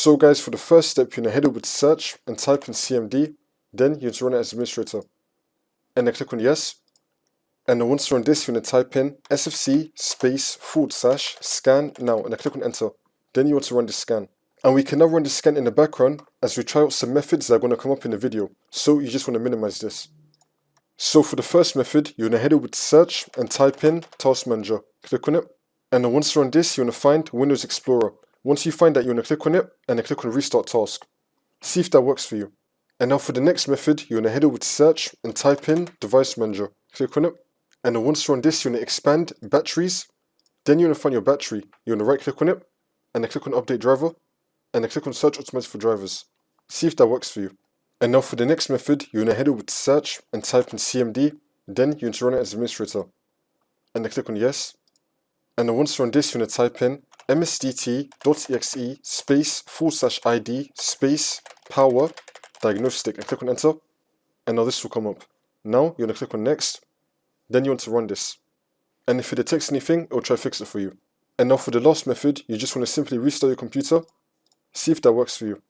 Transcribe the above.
So guys, for the first step, you're going to head over to search and type in CMD, then you're going to run it as administrator. And then click on yes. And then once you run this, you're going to type in sfc /scan now, and then click on enter. Then you want to run the scan. And we can now run the scan in the background as we try out some methods that are going to come up in the video. So you just want to minimize this. So for the first method, you're going to head over to search and type in Task Manager. Click on it. And then once you run this, you're going to find Windows Explorer. Once you find that, you're going to click on it and then click on Restart Task. See if that works for you. And now for the next method, you're going to head over to search and type in Device Manager. Click on it. And then once you run this, you're going to expand Batteries. Then you're going to find your battery. You're going to right click on it and then click on Update Driver and then click on Search Automatic for Drivers. See if that works for you. And now for the next method, you're going to head over to search and type in CMD. Then you're going to run it as administrator. And then click on yes. And then once you run this, you're going to type in msdt.exe /ID power diagnostic and click on enter. And now this will come up. Now you're going to click on next. Then you want to run this. And if it detects anything, it will try to fix it for you. And now for the last method, you just want to simply restart your computer. See if that works for you.